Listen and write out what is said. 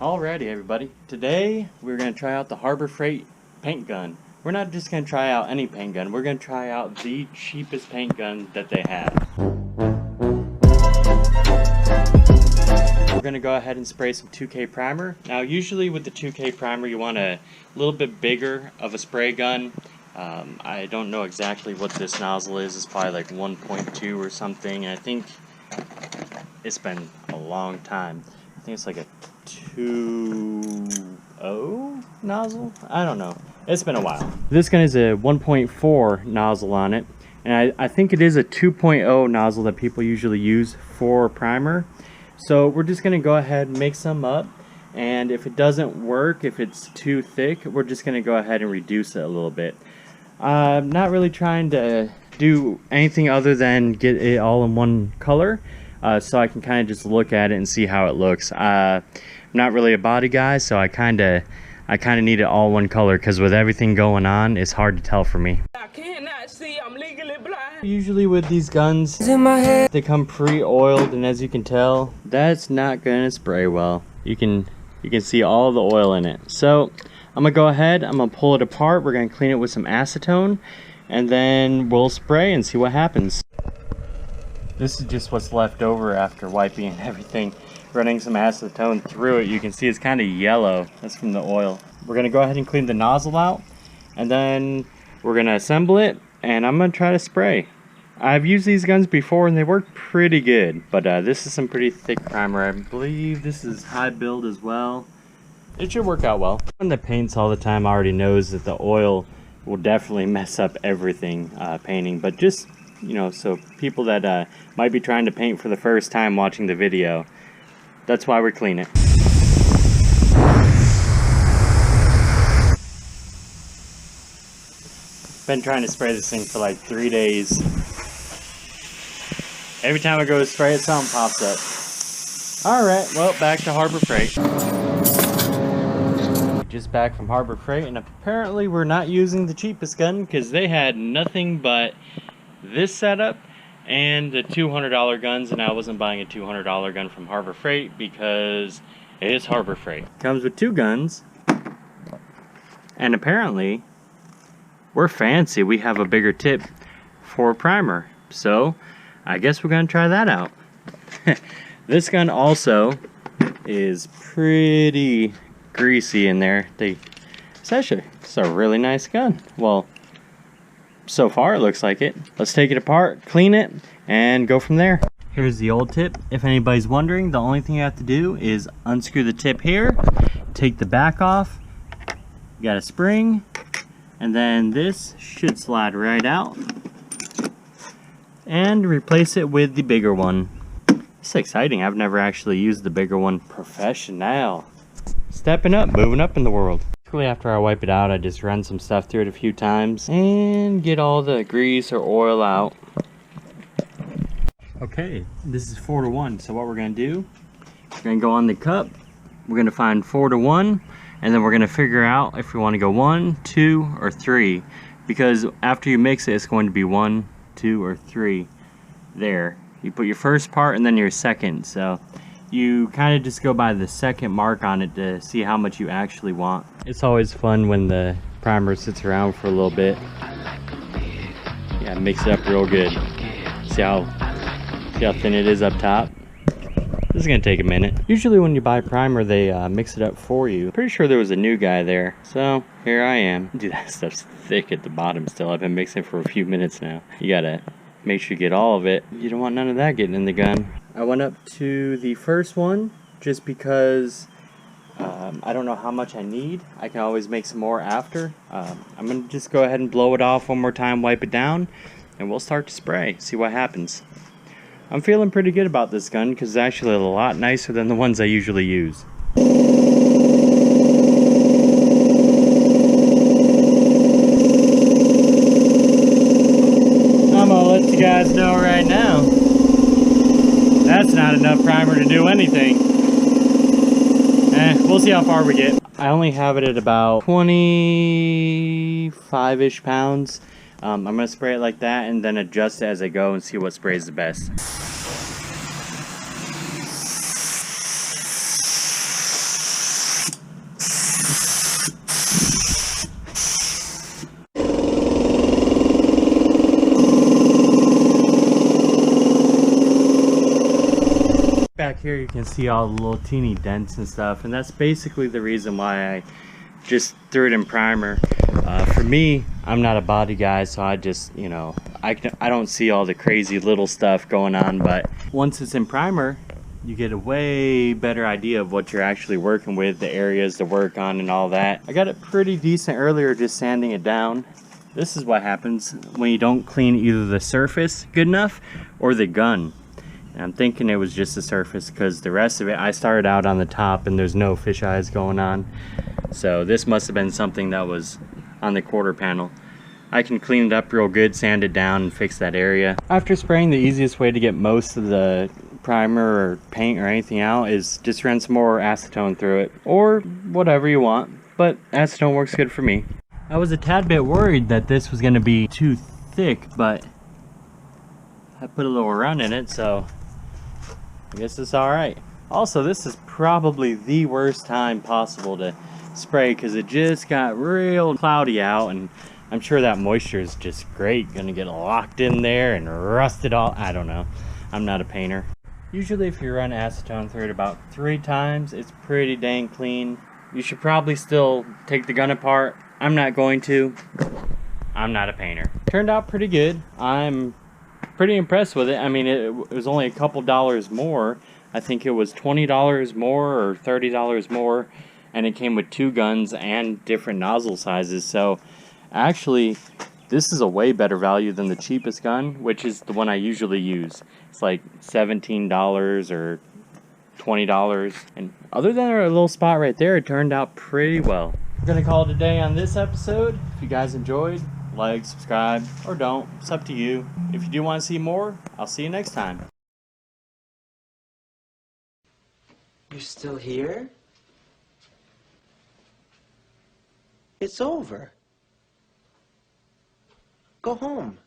Alrighty everybody, today we're going to try out the Harbor Freight paint gun. We're not just going to try out any paint gun, we're going to try out the cheapest paint gun that they have. We're going to go ahead and spray some 2K primer. Now usually with the 2K primer you want a little bit bigger of a spray gun. I don't know exactly what this nozzle is, it's probably like 1.2 or something, and I think it's been a long time. I think it's like a 2.0 nozzle? I don't know. It's been a while. This gun is a 1.4 nozzle on it, and I think it is a 2.0 nozzle that people usually use for primer. So we're just going to go ahead and mix them up, and if it doesn't work, if it's too thick, we're just going to go ahead and reduce it a little bit. I'm not really trying to do anything other than get it all in one color. So I can kind of just look at it and see how it looks. I'm not really a body guy, so I kind of need it all one color, because with everything going on, it's hard to tell for me. I cannot see, I'm legally blind. Usually with these guns, they come pre-oiled, and as you can tell, that's not gonna spray well. You can see all the oil in it. So I'm gonna go ahead, I'm gonna pull it apart, we're gonna clean it with some acetone, and then we'll spray and see what happens. This is just what's left over after wiping and everything. Running some acetone through it, you can see it's kind of yellow. That's from the oil. We're going to go ahead and clean the nozzle out, and then we're going to assemble it, and I'm going to try to spray. I've used these guns before and they work pretty good, but this is some pretty thick primer. I believe this is high build as well. It should work out well. When that paints all the time already knows that the oil will definitely mess up everything painting, but just, you know, so people that might be trying to paint for the first time watching the video, that's why we clean it. Been trying to spray this thing for like 3 days. Every time I go to spray it, something pops up. Alright, well, back to Harbor Freight. Just back from Harbor Freight, and apparently we're not using the cheapest gun, because they had nothing but this setup and the $200 guns, and I wasn't buying a $200 gun from Harbor Freight because it is Harbor Freight. Comes with two guns, and apparently we're fancy. We have a bigger tip for primer, so I guess we're gonna try that out. This gun also is pretty greasy in there. It's a really nice gun. Well, so far it looks like it. Let's take it apart, clean it, and go from there. Here's the old tip. If anybody's wondering, the only thing you have to do is unscrew the tip here, take the back off, you got a spring, and then this should slide right out, and replace it with the bigger one. It's exciting. I've never actually used the bigger one professional. Stepping up, moving up in the world. After I wipe it out, I just run some stuff through it a few times and get all the grease or oil out. Okay, this is 4-to-1, so what we're going to do, we're going to go on the cup, we're going to find 4-to-1, and then we're going to figure out if we want to go 1, 2, or 3, because after you mix it, it's going to be 1, 2, or 3. There, you put your first part and then your second, so you kind of just go by the second mark on it to see how much you actually want. It's always fun when the primer sits around for a little bit. Yeah, mix it up real good. See how thin it is up top? This is gonna take a minute. Usually when you buy primer, they mix it up for you. Pretty sure there was a new guy there, so here I am. Dude, that stuff's thick at the bottom still. I've been mixing it for a few minutes now. You gotta make sure you get all of it. You don't want none of that getting in the gun. I went up to the first one just because I don't know how much I need. I can always make some more after. I'm going to just go ahead and blow it off one more time, wipe it down, and we'll start to spray, see what happens. I'm feeling pretty good about this gun because it's actually a lot nicer than the ones I usually use. I'm going to let you guys know right now, that's not enough primer to do anything. We'll see how far we get. I only have it at about 25-ish pounds. I'm going to spray it like that and then adjust it as I go and see what sprays the best. here you can see all the little teeny dents and stuff, and that's basically the reason why I just threw it in primer. For me, I'm not a body guy, so I just, you know, I don't see all the crazy little stuff going on, but once it's in primer, you get a way better idea of what you're actually working with, the areas to work on and all that. I got it pretty decent earlier just sanding it down. This is what happens when you don't clean either the surface good enough or the gun. And I'm thinking it was just the surface because the rest of it, I started out on the top and there's no fish eyes going on. So this must have been something that was on the quarter panel. I can clean it up real good, sand it down, and fix that area. After spraying, the easiest way to get most of the primer or paint or anything out is just run some more acetone through it, or whatever you want, but acetone works good for me. I was a tad bit worried that this was going to be too thick, but I put a little run in it, so I guess it's alright. Also, this is probably the worst time possible to spray because it just got real cloudy out, and I'm sure that moisture is just great, gonna get locked in there and rust it all. I don't know, I'm not a painter. Usually if you run acetone through it about 3 times, it's pretty dang clean. You should probably still take the gun apart. I'm not going to. I'm not a painter. Turned out pretty good. I'm pretty impressed with it. I mean, it was only a couple dollars more. I think it was $20 more or $30 more, and it came with 2 guns and different nozzle sizes. So actually, this is a way better value than the cheapest gun, which is the one I usually use. It's like $17 or $20. And other than a little spot right there, it turned out pretty well. We're gonna call it a day on this episode. If you guys enjoyed, like, subscribe, or don't. It's up to you. If you do want to see more, I'll see you next time. You're still here? It's over. Go home.